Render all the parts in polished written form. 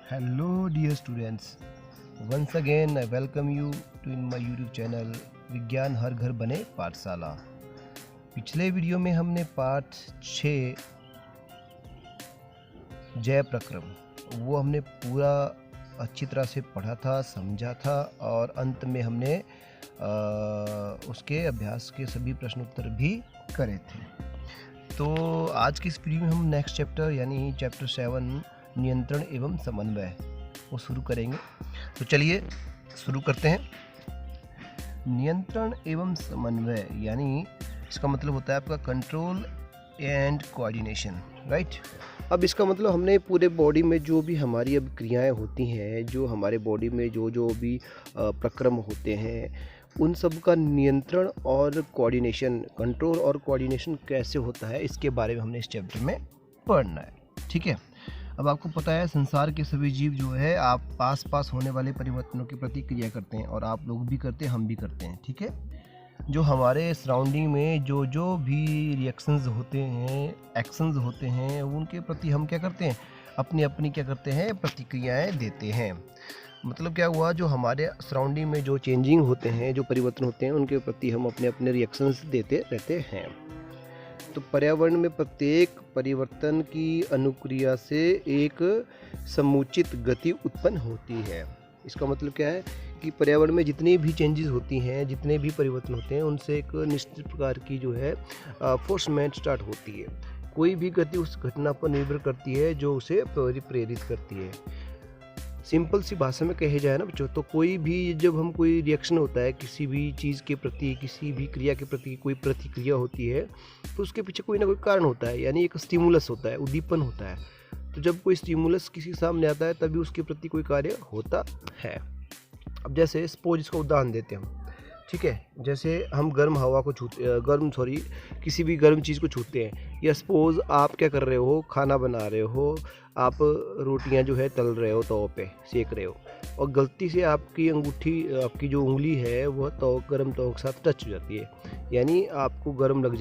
Hello dear students, once again I welcome you to in my YouTube channel विज्ञान हर घर बने पाठशाला। पिछले वीडियो में हमने पाठ 6 जय प्रक्रम वो हमने पूरा अच्छी तरह से पढ़ा था, समझा था और अंत में हमने उसके अभ्यास के सभी प्रश्न उत्तर भी करे थे। तो आज की इस वीडियो में हम नेक्स्ट चैप्टर यानी चैप्टर 7 नियंत्रण एवं समन्वय वो शुरू करेंगे। तो चलिए शुरू करते हैं। नियंत्रण एवं समन्वय यानी इसका मतलब होता है आपका कंट्रोल एंड कोऑर्डिनेशन, राइट। अब इसका मतलब हमने पूरे बॉडी में जो भी हमारी अब क्रियाएं होती हैं, जो हमारे बॉडी में जो भी प्रक्रम होते हैं, उन सब का नियंत्रण और कोऑर्डिनेशन, कंट्रोल और कोऑर्डिनेशन कैसे होता है, इसके बारे में हमने इस चैप्टर में पढ़ना है। ठीक है। अब आपको पता है संसार के सभी जीव जो है आप आस पास होने वाले परिवर्तनों की प्रतिक्रिया करते हैं और आप लोग भी करते हैं, हम भी करते हैं। ठीक है। जो हमारे सराउंडिंग में जो भी रिएक्शंस होते हैं, एक्शंस होते हैं, उनके प्रति हम क्या करते हैं, अपनी क्या करते हैं, प्रतिक्रियाएं देते हैं। मतलब क्या हुआ, जो हमारे सराउंडिंग में जो चेंजिंग होते हैं, जो परिवर्तन होते हैं, उनके प्रति हम अपने रिएक्शंस देते रहते हैं। तो पर्यावरण में प्रत्येक परिवर्तन की अनुक्रिया से एक समुचित गति उत्पन्न होती है। इसका मतलब क्या है कि पर्यावरण में जितनी भी चेंजेस होती हैं, जितने भी परिवर्तन होते हैं, उनसे एक निश्चित प्रकार की जो है फोर्समेंट स्टार्ट होती है। कोई भी गति उस घटना पर निर्भर करती है जो उसे प्रेरित करती है। सिंपल सी भाषा में कहे जाए ना बच्चों, तो कोई भी जब हम कोई रिएक्शन होता है किसी भी चीज़ के प्रति, किसी भी क्रिया के प्रति कोई प्रतिक्रिया होती है, तो उसके पीछे कोई ना कोई कारण होता है, यानी एक स्टिमुलस होता है, उद्दीपन होता है। तो जब कोई स्टिमुलस किसी के सामने आता है तभी उसके प्रति कोई कार्य होता है। अब जैसे सपोज इसका उदाहरण देते हैं हम, ठीक है। जैसे हम गर्म हवा को किसी भी गर्म चीज़ को छूते हैं, या सपोज आप क्या कर रहे हो, खाना बना रहे हो, आप रोटियां जो है तल रहे हो, तवे पे सेक रहे हो, और गलती से आपकी आपकी जो उंगली है वह गर्म तवे के साथ टच हो जाती है, यानी आपको गर्मी लग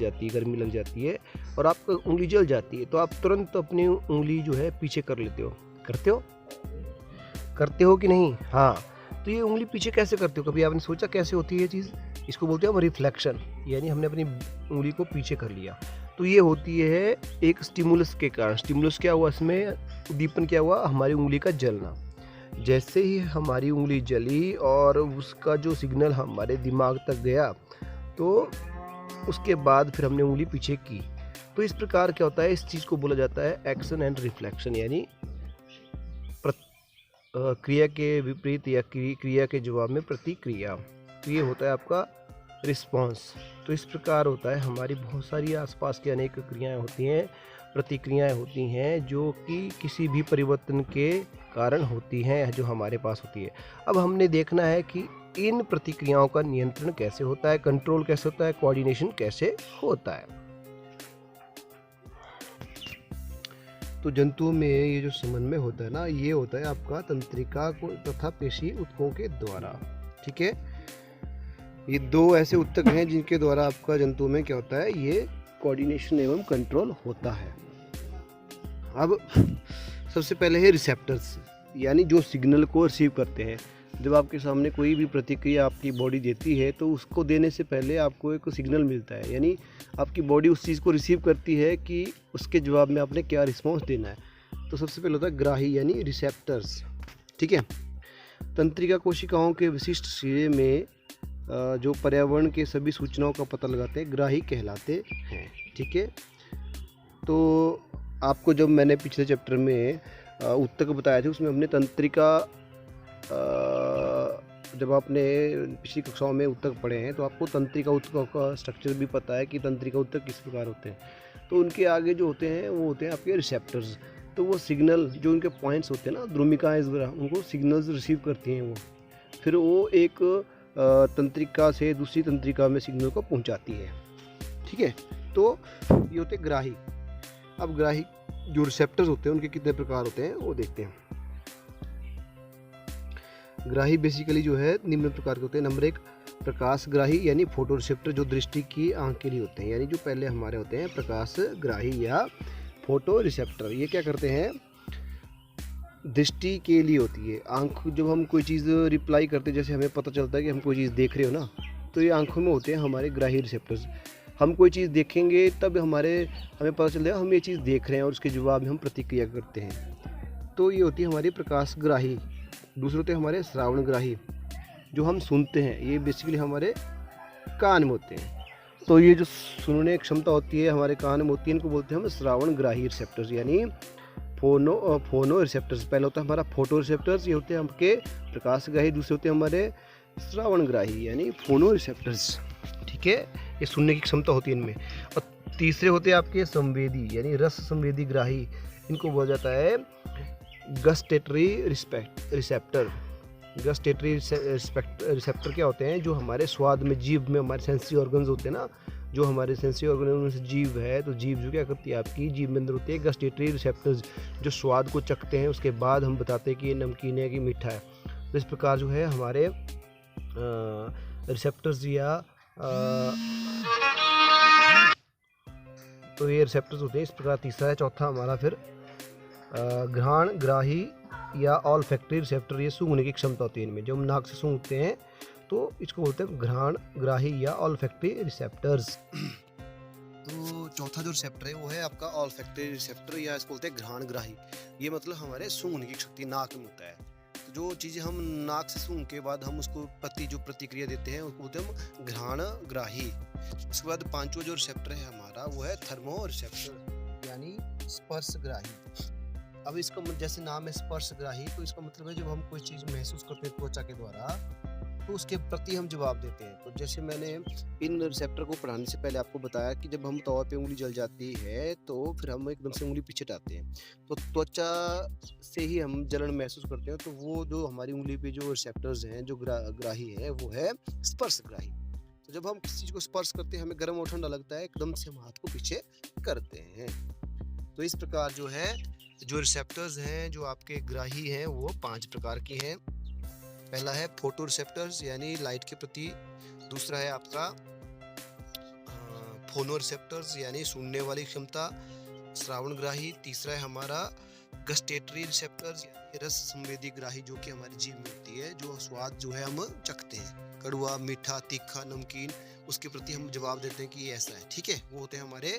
जाती है और आपकी उंगली जल जाती है। तो आप तुरंत अपनी उंगली जो है पीछे कर लेते हो। करते हो कि नहीं? हाँ। तो ये उंगली पीछे कैसे करते हो, कभी आपने सोचा कैसे होती है ये चीज़? इसको बोलते हैं हम रिफ्लेक्शन, यानी हमने अपनी उंगली को पीछे कर लिया। तो ये होती है एक स्टिमुलस के कारण। स्टिमुलस क्या हुआ, इसमें उद्दीपन क्या हुआ, हमारी उंगली का जलना। जैसे ही हमारी उंगली जली और उसका जो सिग्नल हमारे दिमाग तक गया, तो उसके बाद फिर हमने उंगली पीछे की। तो इस प्रकार क्या होता है, इस चीज़ को बोला जाता है एक्शन एंड रिफ्लेक्शन, यानी क्रिया के विपरीत या क्रिया के जवाब में प्रतिक्रिया। तो ये होता है आपका रिस्पांस। तो इस प्रकार होता है, हमारी बहुत सारी आसपास की अनेक क्रियाएं होती हैं, प्रतिक्रियाएं होती हैं, जो कि किसी भी परिवर्तन के कारण होती हैं, जो हमारे पास होती है। अब हमने देखना है कि इन प्रतिक्रियाओं का नियंत्रण कैसे होता है, कंट्रोल कैसे होता है, कोऑर्डिनेशन कैसे होता है। तो जंतुओं में ये जो समन्वय होता है ना, ये होता है आपका तंत्रिका को तथा पेशी ऊतकों के द्वारा। ठीक है। ये दो ऐसे ऊतक हैं जिनके द्वारा आपका जंतुओं में क्या होता है, ये कोऑर्डिनेशन एवं कंट्रोल होता है। अब सबसे पहले है रिसेप्टर्स, यानी जो सिग्नल को रिसीव करते हैं। जब आपके सामने कोई भी प्रतिक्रिया आपकी बॉडी देती है, तो उसको देने से पहले आपको एक सिग्नल मिलता है, यानी आपकी बॉडी उस चीज़ को रिसीव करती है कि उसके जवाब में आपने क्या रिस्पॉन्स देना है। तो सबसे पहले होता है ग्राही, यानी रिसेप्टर्स। ठीक है। तंत्रिका कोशिकाओं के विशिष्ट सिरे में जो पर्यावरण के सभी सूचनाओं का पता लगाते हैं, ग्राही कहलाते हैं। ठीक है। तो आपको जब मैंने पिछले चैप्टर में ऊतक बताए थे, उसमें हमने तंत्रिका, जब आपने पिछली कक्षाओं में ऊतक पढ़े हैं तो आपको तंत्रिका ऊतकों का स्ट्रक्चर भी पता है कि तंत्रिका ऊतक किस प्रकार होते हैं। तो उनके आगे जो होते हैं वो होते हैं आपके रिसेप्टर्स। तो वो सिग्नल, जो उनके पॉइंट्स होते हैं ना, ध्रुमिकाएं वगैरह, उनको सिग्नल्स रिसीव करती हैं वो, फिर वो एक तंत्रिका से दूसरी तंत्रिका में सिग्नल को पहुंचाती है। ठीक है। तो ये होते ग्राही। अब ग्राही जो रिसेप्टर्स होते हैं उनके कितने प्रकार होते हैं वो देखते हैं। ग्राही बेसिकली जो है निम्न प्रकार के होते हैं। नंबर 1 प्रकाश ग्राही, यानी फोटो रिसेप्टर, जो दृष्टि की आंख के लिए होते हैं, यानी जो पहले हमारे होते हैं प्रकाश ग्राही या फोटो रिसेप्टर। ये क्या करते हैं, दृष्टि के लिए होती है। आँख जब हम कोई चीज़ रिप्लाई करते हैं, जैसे हमें पता चलता है कि हम कोई चीज़ देख रहे हो ना, तो ये आँखों में होते हैं हमारे ग्राही रिसेप्टर्स। हम कोई चीज़ देखेंगे तब हमें पता चलेगा हम ये चीज़ देख रहे हैं और उसके जवाब में हम प्रतिक्रिया करते हैं। तो ये होती है हमारी प्रकाशग्राही। दूसरे होते हैं हमारे श्रावणग्राही, जो हम सुनते हैं, ये बेसिकली हमारे कान में होते हैं। तो ये जो सुनने की क्षमता होती है हमारे कान में होती है, इनको बोलते हैं हम श्रावणग्राही रिसेप्टर्स, यानी फोनो रिसेप्टर्स। पहले होता है हमारा फोटो रिसेप्टर्स, ये होते हैं आपके प्रकाशग्राही। दूसरे होते हैं हमारे श्रावणग्राही यानी फोनो रिसेप्टर्स। ठीक है, ये सुनने की क्षमता होती है इनमें। और तीसरे होते हैं आपके संवेदी यानी रस संवेदी ग्राही, इनको बोला जाता है गस्टेटरी रिसेप्टर। गस्टेटरी रिसेप्टर क्या होते हैं? जो हमारे स्वाद में, जीभ में हमारे सेंसरी ऑर्गन्स होते हैं ना, जो हमारे सेंसरी ऑर्गन में से जीभ है, तो जीभ जो क्या करती है आपकी जीभ में अंदर होती है गस्टेटरी रिसेप्टर्स, जो स्वाद को चखते हैं, उसके बाद हम बताते हैं कि ये नमकीन है कि मीठा है। तो इस प्रकार जो है हमारे रिसेप्टर्स या तो ये रिसेप्टर्स होते हैं इस प्रकार। तीसरा है, चौथा हमारा फिर घ्राण ग्राही या ऑल फैक्ट्री रिसेप्टर, ये सूंघने की क्षमता होती है इनमें। जो हम नाक से सूंघते हैं तो इसको बोलते हैं घ्राण ग्राही या ऑल फैक्ट्री रिसेप्टर्स। तो चौथा जो रिसेप्टर है वो है आपका ऑल फैक्ट्री रिसेप्टर, या इसको बोलते हैं घ्राण ग्राही। ये मतलब हमारे सूंघने की शक्ति नाक में होता है। तो जो चीज़ें हम नाक से सूंघ के बाद हम उसको जो प्रतिक्रिया देते हैं उसको बोलते हैं हम घ्राण ग्राही। उसके बाद पांचवा जो रिसेप्टर है हमारा वो है थर्मो रिसेप्टर यानी स्पर्शग्राही। अब इसका जैसे नाम है स्पर्शग्राही, तो इसका मतलब है जब हम कोई चीज़ महसूस करते हैं त्वचा के द्वारा तो उसके प्रति हम जवाब देते हैं। तो जैसे मैंने इन रिसेप्टर को पढ़ाने से पहले आपको बताया कि जब हम तवा पे उंगली जल जाती है तो फिर हम एकदम से उंगली पीछे हटाते हैं, तो त्वचा से ही हम जलन महसूस करते हैं। तो वो जो हमारी उंगली पे जो रिसेप्टर्स हैं, जो ग्राही है, वो है स्पर्शग्राही। तो जब हम किसी चीज़ को स्पर्श करते हैं, हमें गर्म और ठंडा लगता है, एकदम से हम हाथ को पीछे करते हैं। तो इस प्रकार जो है जो रिसेप्टर्स हैं जो आपके ग्राही हैं वो 5 प्रकार के हैं। पहला है फोटो रिसेप्टर्स यानी लाइट के प्रति। दूसरा है आपका फोनो रिसेप्टर्स यानी सुनने वाली क्षमता, श्रावणग्राही। तीसरा है हमारा गस्टेटरी रिसेप्टर्स यानी रस संवेदी ग्राही, जो कि हमारी जीभ में होती है, जो स्वाद जो है हम चखते हैं, कड़वा, मीठा, तीखा, नमकीन, उसके प्रति हम जवाब देते हैं कि ये ऐसा है। ठीक है, वो होते हैं हमारे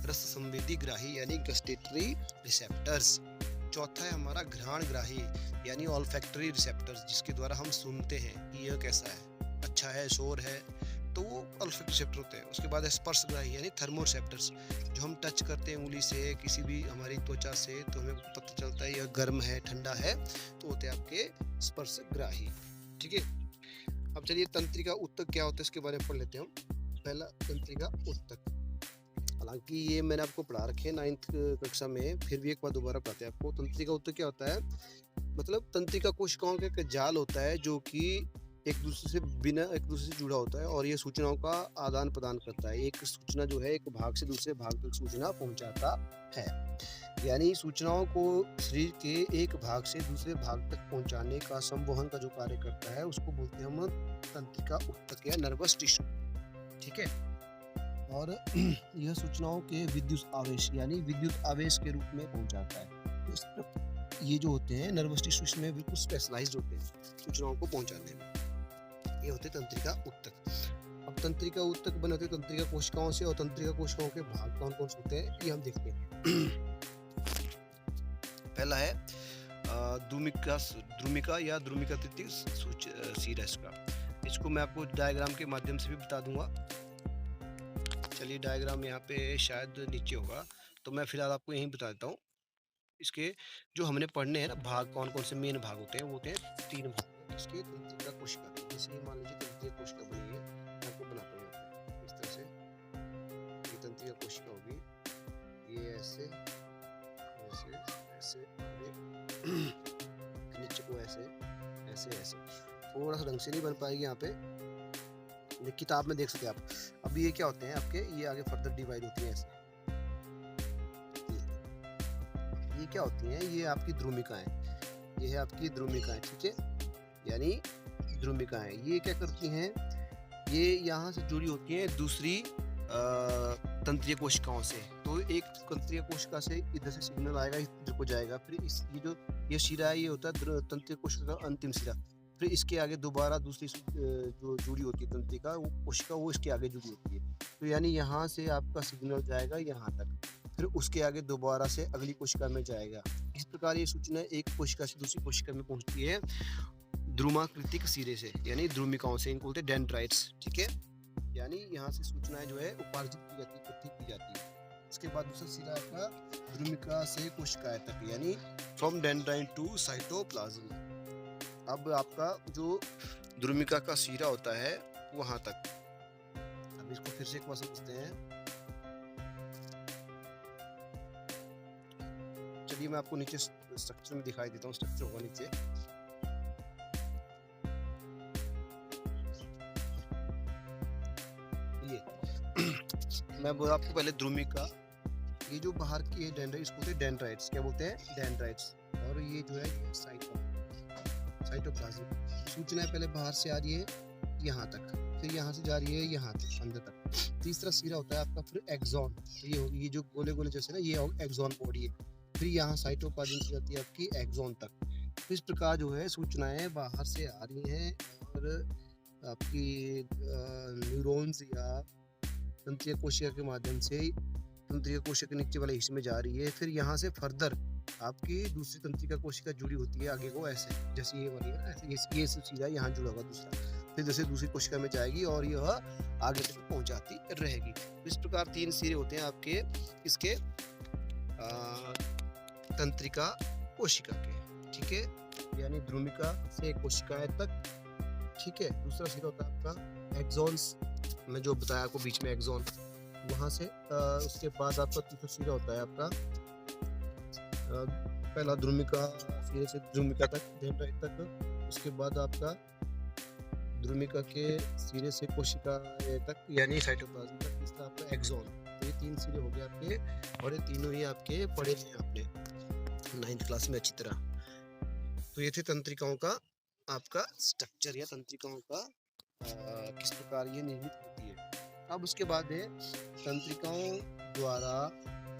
रस संवेदी ग्राही यानी गस्टेटरी रिसेप्टर्स। चौथा है हमारा घ्राण ग्राही यानी ऑल्फैक्टरी रिसेप्टर्स, जिसके द्वारा हम सुनते हैं कि यह कैसा है, अच्छा है, शोर है, तो वो ऑल्फैक्टरी रिसेप्टर होते हैं। उसके बाद है स्पर्शग्राही यानी थर्मो रिसेप्टर्स, जो हम टच करते हैं उंगली से किसी भी हमारी त्वचा से, तो हमें पता चलता है यह गर्म है, ठंडा है, तो होते हैं आपके स्पर्शग्राही। ठीक है, अब चलिए तंत्रिका उत्तक क्या होता है इसके बारे में पढ़ लेते हैं हम। पहला तंत्रिका उत्तक, हालांकि ये मैंने आपको पढ़ा रखे हैं 9th कक्षा में, फिर भी एक बार दोबारा पढ़ाते हैं आपको। तंत्रिका उत्तक क्या होता है? मतलब तंत्रिका कोशिकाओं का एक जाल होता है जो कि एक दूसरे से जुड़ा होता है और ये सूचनाओं का आदान प्रदान करता है। एक सूचना जो है एक भाग से दूसरे भाग तक सूचना पहुंचाता है, यानी सूचनाओं को शरीर के एक भाग से दूसरे भाग तक पहुंचाने का, संवहन का जो कार्य करता है उसको बोलते हैं हम तंत्रिका उत्तक या नर्वस टिश्यू। ठीक है, और यह सूचनाओं के विद्युत आवेश यानी विद्युत आवेश के रूप में पहुंचाता है। तो ये जो होते हैं नर्वस टिश्यू में बिल्कुल स्पेशलाइज्ड होते हैं सूचनाओं को पहुंचाने में। ये होते हैं तंत्रिका उत्तक। अब तंत्रिका उत्तक बने होते हैं तंत्रिका कोशिकाओं से, और तंत्रिका कोशिकाओं के भाग कौन कौन से होते हैं ये हम देखते हैं। पहला है द्रुमिका या द्रुमिका तृतीय सीरस का। इसको मैं आपको डायग्राम के माध्यम से भी बता दूंगा। चलिए, डायग्राम यहाँ पे शायद नीचे होगा, तो मैं फिलहाल आपको यहीं बता देता हूँ। इसके जो हमने पढ़ने हैं ना भाग, कौन कौन से मेन भाग होते हैं, वो होते हैं 3 भाग। इसके तंत्रिका कोशिका, जैसे मान लीजिए तंत्रिका कोशिका बनी है, मैं आपको बनाता हूँ इस तरह से। ये तंत्रिका कोशिका होगी, ये ऐसे ऐसे ऐसे, नीचे को ऐसे ऐसे ऐसे, थोड़ा सा ढंग से नहीं बन पाएगी यहाँ पे, किताब में देख सकते हैं आप। अब ये क्या होते हैं आपके, ये आगे फर्दर डिवाइड होती हैं ऐसे। ये क्या होती हैं? ये आपकी द्रुमिकाएं, ये है आपकी द्रुमिकाएं। ठीक है, यानी द्रुमिकाएं ये क्या करती हैं? ये यहाँ से जुड़ी होती हैं दूसरी तंत्रीय कोशिकाओं से। तो एक तंत्रीय कोशिका से इधर से सिग्नल आएगा, इधर को जाएगा, फिर इस ये शिरा है, ये होता है तंत्रीय कोशिका का अंतिम शिरा। फिर इसके आगे दोबारा दूसरी जो जुड़ी होती है तंत्रिका वो कोशिका, वो इसके आगे जुड़ी होती है। तो यानी यहाँ से आपका सिग्नल जाएगा यहाँ तक, फिर उसके आगे दोबारा से अगली कोशिका में जाएगा। इस प्रकार ये सूचना एक कोशिका से दूसरी कोशिका में पहुँचती है ध्रुमाकृतिक सिरे से, यानी ध्रुमिकाओं से, इनको बोलते हैं डेंड्राइट्स। ठीक है, यानी यहाँ से सूचनाएं जो है उपार्जित की जाती है, इकट्ठी की जाती है। इसके बाद दूसरा सिरा आपका ध्रुमिका से कोशिका तक, यानी फ्रॉम डेंड्राइट टू साइटोप्लाज्म। अब आपका जो ध्रुमिका का सिरा होता है वहां तक। अब इसको फिर से एक बार समझते हैं। चलिए मैं आपको नीचे स्ट्रक्चर में दिखाई देता हूँ। स्ट्रक्चर होगा नीचे, ये मैं बोला आपको पहले ध्रुमिका, ये जो बाहर की डेंड्राइट, इसको बोलते हैं डेंड्राइट्स। क्या बोलते हैं? डेंड्राइट्स। और ये जो है साइटोप्लाज्म। सूचना पहले बाहर से आ रही है यहाँ तक, फिर यहाँ से जा रही है यहाँ तक, अंदर तक। तीसरा सिरा होता है आपका फिर एक्सॉन। ये जो गोले गोले जैसे ना, ये एक्सॉन बॉडी है। फिर यहाँ साइटोप्लाज्म से जाती है आपकी एक्सॉन तक। तो इस प्रकार जो है सूचनाएं बाहर से आ रही हैं और आपकी न्यूरॉन्स या तंत्रीय कोशिका के माध्यम से तंत्रीय कोशिका के नीचे वाले हिस्से में जा रही है। फिर यहाँ से फर्दर आपकी दूसरी तंत्रिका कोशिका जुड़ी होती है आगे को, ऐसे जैसे ये वाली है ना, ऐसे ये सीधा यहाँ जुड़ा होगा दूसरा। फिर जैसे दूसरी कोशिका में जाएगी और यह आगे तक पहुँच जाती रहेगी। तो इस प्रकार 3 सिरे होते हैं आपके इसके तंत्रिका कोशिका के। ठीक है, यानी ध्रुमिका से कोशिकाएं तक। ठीक है, दूसरा सिरा होता है आपका एक्सॉन्स, मैं जो बताया आपको बीच में एक्सॉन, वहाँ से उसके बाद आपका तीसरा सिरा होता है आपका पहला ध्रुमिका सिरे से ध्रुमिका तक, डेंड्राइट तक। उसके बाद आपका ध्रुमिका के सिरे से कोशिका तक, यानी साइटोप्लाज्म तक। तीसरा आपका एक्सॉन। तो ये 3 सिरे हो गए आपके, और ये तीनों ही आपके पढ़े हैं आपने 9th क्लास में अच्छी तरह। तो ये थे तंत्रिकाओं का आपका स्ट्रक्चर, या तंत्रिकाओं का किस प्रकार ये निर्मित होती है। अब उसके बाद है तंत्रिकाओं द्वारा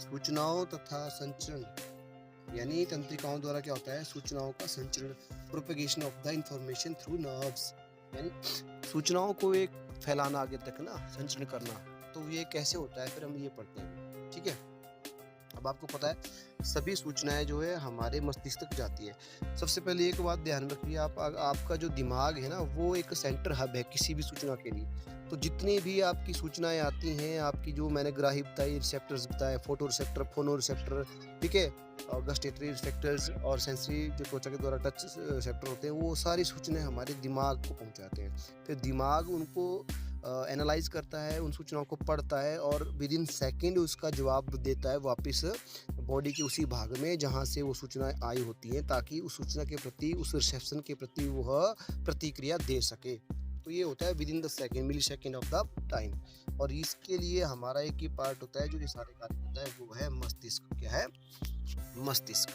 सूचनाओं तथा संचरण, यानी तंत्रिकाओं द्वारा क्या होता है? सूचनाओं का संचरण, propagation of the information through nerves, यानी सूचनाओं को एक फैलाना आगे तक ना, संचरण करना। तो ये कैसे होता है फिर हम ये पढ़ते हैं। ठीक है, अब आपको पता है सभी सूचनाएं जो है हमारे मस्तिष्क तक जाती है। सबसे पहले एक बात ध्यान रखिए, आपका जो दिमाग है ना, वो एक सेंटर हब है किसी भी सूचना के लिए। तो जितनी भी आपकी सूचनाएं आती हैं, आपकी जो मैंने ग्राही बताई, रिसेप्टर्स बताए, फोटो रिसेप्टर, फोनो रिसेप्टर, ठीक है, और गस्टेटरी रिसेप्टर्स और सेंसरी जो त्वचा के द्वारा टच रिसेप्टर होते हैं, वो सारी सूचनाएं हमारे दिमाग को पहुंचाते हैं। फिर दिमाग उनको एनालाइज करता है, उन सूचनाओं को पढ़ता है और विद इन सेकेंड उसका जवाब देता है वापस बॉडी के उसी भाग में जहाँ से वो सूचनाएं आई होती हैं, ताकि उस सूचना के प्रति, उस रिसेप्शन के प्रति वह प्रतिक्रिया दे सके। तो ये होता है within the second, millisecond of the time. और इसके लिए हमारा एक ही पार्ट होता है जो ये सारे कार्य करता है, वो है मस्तिष्क। क्या है? मस्तिष्क।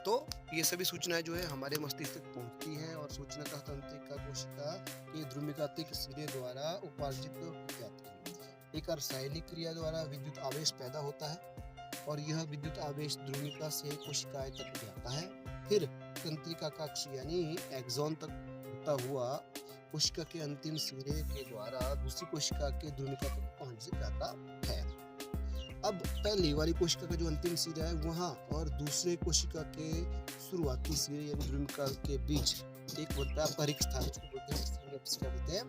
तो ये सभी सूचनाएं जो है हमारे मस्तिष्क तक पहुंचती हैं और सूचना का तंत्रिका कोशिका के ध्रुमिकात्मक सिरे द्वारा उपार्जित की जाती है। एक रासायनिक क्रिया द्वारा विद्युत आवेश पैदा होता है और यह विद्युत आवेश ध्रुमिका से कोशिकाएं तक जाता है। फिर तंत्रिका कक्ष यानी एक्सॉन तक होता हुआ कोशिका के अंतिम सिरे के द्वारा दूसरी कोशिका के ध्रुमिका तक पहुंच जाता है। अब पहली वाली कोशिका का जो अंतिम सिरा है वहाँ और दूसरे कोशिका के शुरुआती सिरे यानी ध्रुमिका के बीच एक बनता है आपका रिक्त स्थान, इसको बोलते हैं सिनेप्स। क्या बोलते हैं?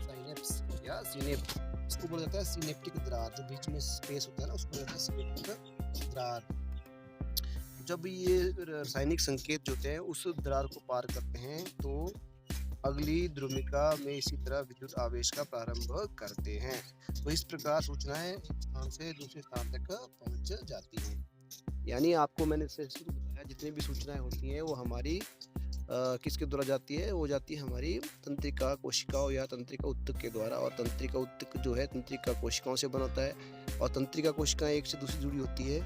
साइनेप्स या सिनेप्स। इसको बोला जाता है सिनेप्टिक दरार, जो बीच में स्पेस होता है ना, उसको बोला जाता है सिनेप्टिक दरार। जब ये रासायनिक संकेत जो होते हैं उस दरार को पार करते हैं तो अगली ध्रुमिका में इसी तरह विद्युत आवेश का प्रारंभ करते हैं। तो इस प्रकार सूचनाएं एक स्थान से दूसरे स्थान तक पहुंच जाती हैं। यानी आपको मैंने शुरू बताया जितनी भी सूचनाएं होती हैं वो हमारी किसके द्वारा जाती है? वो जाती है हमारी तंत्रिका कोशिकाओं या तंत्रिका उत्तक के द्वारा। और तंत्रिका उत्तक जो है तंत्रिका कोशिकाओं से बना होता है और तंत्रिका कोशिकाएं एक से दूसरी जुड़ी होती है।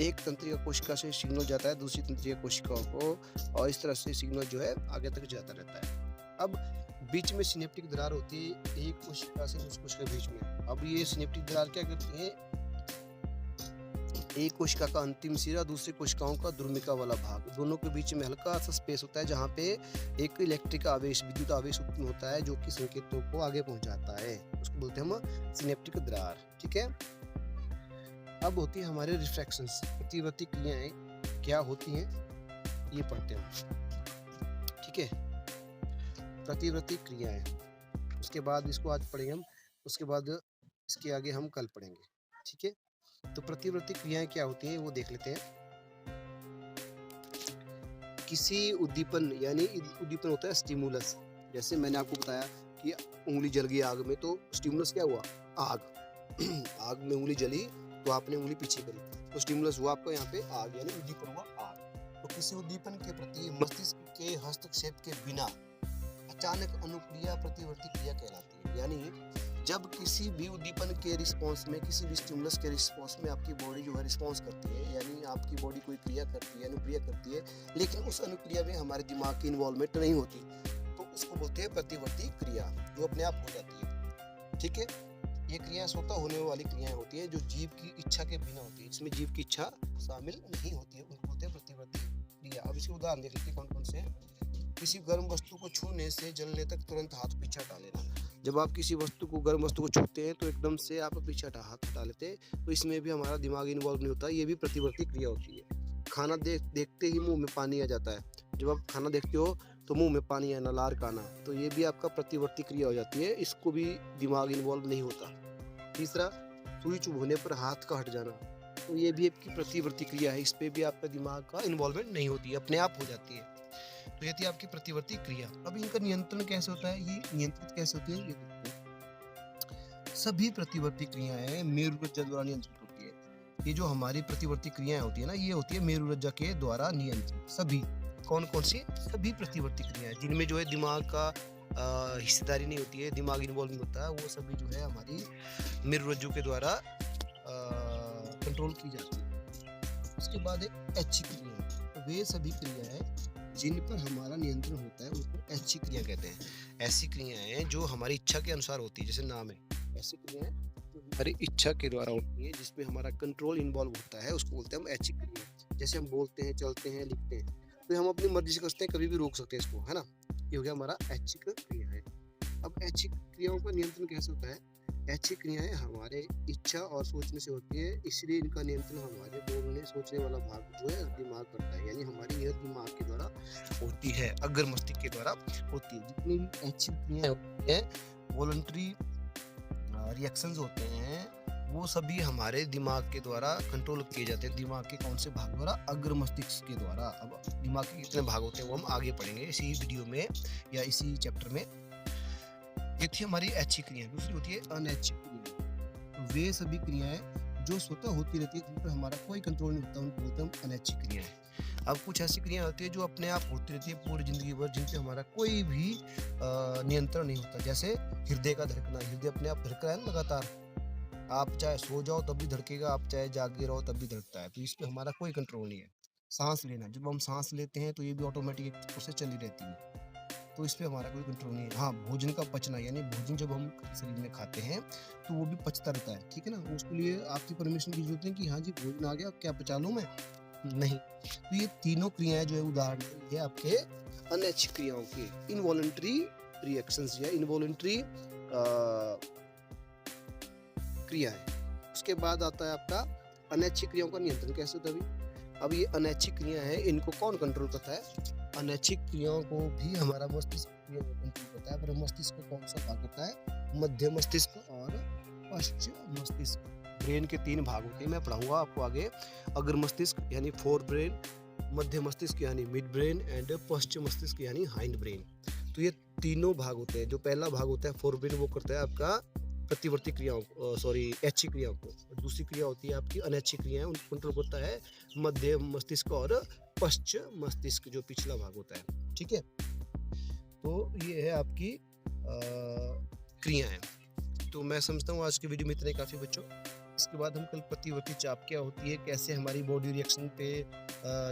एक तंत्रिका कोशिका से सिग्नल जाता है दूसरी तंत्रिका कोशिकाओं को और इस तरह से सिग्नल जो है आगे तक जाता रहता है। अब बीच में सिनेप्टिक दरार होती है एक कोशिका से दूसरी कोशिका के बीच में। अब ये सिनेप्टिक दरार क्या करती है? एक कोशिका का अंतिम सिरा, दूसरी कोशिकाओं का द्रुमिका वाला भाग, दोनों के बीच में हल्का सा स्पेस होता है जहाँ पे एक इलेक्ट्रिक आवेश, विद्युत आवेश उत्पन्न होता है जो कि संकेतों को आगे पहुँचाता है। उसको बोलते हैं हम सिनेप्टिक दरार। ठीक है। अब होती है हमारे रिफ्रैक्शंस, प्रतिवर्ती क्रियाएं क्या होती हैं ये पढ़ते हैं। ठीक है। प्रतिवर्ती क्रियाएं, उसके बाद इसको आज पढ़ेंगे हम, उसके बाद इसके आगे हम कल पढ़ेंगे। ठीक है। तो प्रतिवर्ती क्रियाएं क्या होती हैं वो देख लेते हैं। किसी उद्दीपन, यानी उद्दीपन होता है स्टिमुलस। जैसे मैंने आपको बताया कि उंगली जल गई आग में, तो स्टिमुलस क्या हुआ? आग। आग में उंगली जली तो आपने उंगली पीछे करी, तो स्टिमुलस हुआ आपका यहाँ पे आग, यानी उद्दीपन हुआ आग। तो किसी उद्दीपन के प्रति मस्तिष्क के हस्तक्षेप के बिना अचानक अनुक्रिया प्रतिवर्ती क्रिया कहलाती है। यानी जब किसी भी उद्दीपन के रिस्पॉन्स में, किसी भी स्टिमुलस के रिस्पॉन्स में आपकी बॉडी जो है रिस्पॉन्स करती है, यानी आपकी बॉडी कोई क्रिया करती है, अनुक्रिया करती है, लेकिन उस अनुक्रिया में हमारे दिमाग की इन्वॉल्वमेंट नहीं होती, तो उसको बोलते हैं प्रतिवर्ती क्रिया, जो अपने आप हो जाती है। ठीक है। ये क्रियाएं स्वतः होने वाली क्रियाएं होती है जो जीव की इच्छा के बिना होती है, इसमें जीव की इच्छा शामिल नहीं होती है, उनको बोलते हैं प्रतिवर्ती क्रिया। अब इसके उदाहरण देख लेते हैं कौन कौन से हैं। किसी गर्म वस्तु को छूने से जलने तक तुरंत हाथ पीछे हटा लेना। जब आप किसी वस्तु को, गर्म वस्तु को छूते हैं तो एकदम से आप पीछे हाथ हटा लेते हैं, तो इसमें भी हमारा दिमाग इन्वॉल्व नहीं होता, ये भी प्रतिवर्ती क्रिया होती है। खाना देखते ही मुंह में पानी आ जाता है। जब आप खाना देखते हो तो मुंह में पानी आना, लार का आना, तो ये भी आपका प्रतिवर्ती क्रिया हो जाती है, इसको भी दिमाग इन्वॉल्व नहीं होता। तीसरा, सुई चुभोने पर हाथ का हट जाना, तो ये भी आपकी प्रतिवर्ती क्रिया है, इस पे भी आपका दिमाग का इन्वॉल्वमेंट नहीं होती है, अपने आप हो जाती है। तो ये थी आपकी प्रतिवर्ती क्रिया। अब इनका नियंत्रण कैसे होता है, ये नियंत्रित कैसे होती है ये देखते हैं। सभी प्रतिवर्ती क्रियाएं मेरुरज्जा द्वारा नियंत्रित होती है। ये जो हमारी प्रतिवर्ती क्रियाएं होती है ना, ये होती है मेरुरज्जा के द्वारा नियंत्रित। सभी, कौन कौन सी? सभी प्रतिवर्ती क्रियाएं जिनमें जो है दिमाग का हिस्सेदारी नहीं होती है, दिमाग इन्वॉल्व नहीं होता है, वो सभी जो है हमारी मेरुरज्जु के द्वारा कंट्रोल की जाती है। उसके बाद है ऐच्छिक क्रियाएं। तो वे सभी क्रियाएं जिन पर हमारा नियंत्रण होता है उनको ऐच्छिक क्रिया कहते हैं। ऐसी क्रियाएं जो हमारी इच्छा के अनुसार होती है, जैसे नाम है, ऐसी क्रियाएं जो हमारी इच्छा के द्वारा होती है, जिसमें हमारा कंट्रोल इन्वॉल्व होता है, उसको बोलते हैं हम ऐच्छिक क्रिया। जैसे हम बोलते हैं, चलते हैं, लिखते हैं, तो हम अपनी मर्जी से करते हैं, कभी भी रोक सकते हैं इसको, है ना। ये हो गया हमारा ऐच्छिक क्रिया है। अब ऐच्छिक क्रियाओं का नियंत्रण कैसे होता है? ऐच्छिक क्रियाएं हमारे इच्छा और सोचने से होती है, इसलिए इनका नियंत्रण हमारे बोलने, सोचने वाला भाग जो है दिमाग करता है, यानी हमारी यह दिमाग के द्वारा होती है, अग्र मस्तिष्क के द्वारा होती है। जितनी भी ऐच्छिक क्रियाएं होती हैं, वॉलंटरी रिएक्शंस होते हैं, वो सभी हमारे दिमाग के द्वारा कंट्रोल किए जाते हैं। दिमाग के कौन से भाग द्वारा? अग्र मस्तिष्क के द्वारा। अब दिमाग के कितने भाग होते हैं वो हम आगे पढ़ेंगे इसी वीडियो में या इसी चैप्टर में। ये थी हमारी ऐच्छिक क्रियाएं। दूसरी होती है अनैच्छिक क्रियाएं। वे सभी क्रियाएं जो स्वतः होती रहती है, जिन पर हमारा कोई कंट्रोल नहीं होता, उनको बोलते हैं हम अनैच्छिक क्रियाएं। अब कुछ ऐसी क्रियाएं होती है जो अपने आप होती रहती है पूरी जिंदगी भर, जिन पे हमारा कोई भी नियंत्रण नहीं होता। जैसे हृदय का धड़कना, हृदय अपने आप धड़क रहा है ना लगातार, आप चाहे सो जाओ तब भी धड़केगा, आप चाहे जागे रहो तब भी धड़कता है, तो इस पे हमारा कोई कंट्रोल नहीं है। सांस लेना, जब हम सांस लेते हैं तो ये भी ऑटोमेटिक प्रोसेस चली रहती है, तो इस पे हमारा कोई कंट्रोल नहीं है। हाँ, भोजन का पचना, यानी भोजन जब हम शरीर में खाते हैं तो वो भी पचता रहता है, ठीक है ना। उसके लिए आपकी परमिशन की जरूरत है कि हाँ जी भोजन आ गया, अब क्या पचा लूँ मैं? नहीं। तो ये तीनों क्रियाएं जो है उदाहरण ये आपके अनैच्छिक क्रियाओं के, इनवॉलंटरी रिएक्शंस या इनवॉलंटरी क्रिया है। उसके बाद आता है आपका अनैच्छिक क्रियाओं का नियंत्रण कैसे होता है। अब ये अनैच्छिक क्रिया है, इनको कौन कंट्रोल करता है? अनैच्छिक क्रियाओं को भी हमारा मस्तिष्क कंट्रोल करता है, पर मस्तिष्क को कौन सा भाग करता है? मध्य मस्तिष्क और पश्चिम मस्तिष्क। ब्रेन के 3 भाग होते हैं, मैं पढ़ाऊंगा आपको आगे। अग्र मस्तिष्क यानी फोर ब्रेन, मध्य मस्तिष्क यानी मिड ब्रेन एंड पश्चिम मस्तिष्क यानी हाइंड ब्रेन। तो ये तीनों भाग होते हैं। जो पहला भाग होता है फोर ब्रेन, वो करता है आपका प्रतिवर्ती क्रियाओं को, ऐच्छिक क्रियाओं को। दूसरी क्रिया होती है आपकी अनैच्छिक क्रियाएं, उनको कंट्रोल करता है मध्य मस्तिष्क और पश्चिम मस्तिष्क, जो पिछला भाग होता है, ठीक है। तो ये है आपकी क्रियाएं। तो मैं समझता हूँ आज की वीडियो में इतने काफ़ी बच्चों। इसके बाद हम कल प्रतिवर्ती चाप क्या होती है, कैसे हमारी बॉडी रिएक्शन पे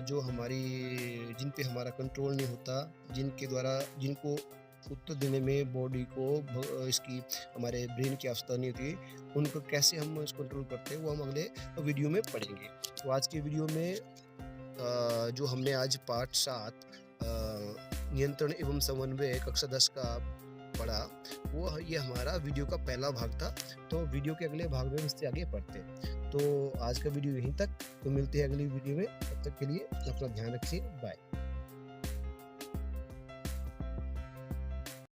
जो हमारी, जिन पे हमारा कंट्रोल नहीं होता, जिनको उत्तर देने में बॉडी को इसकी हमारे ब्रेन की आवश्यकता नहीं होती, उनको कैसे हम इसको कंट्रोल करते हैं वो हम अगले वीडियो में पढ़ेंगे। तो आज के वीडियो में जो हमने आज पार्ट 7 नियंत्रण एवं समन्वय कक्षा 10 का पढ़ा, वो ये हमारा वीडियो का पहला भाग था। तो वीडियो के अगले भाग में इससे आगे पढ़ते हैं। तो आज का वीडियो यहीं तक, तो मिलते हैं अगली वीडियो में। तब तक के लिए अपना ध्यान रखिए, बाय।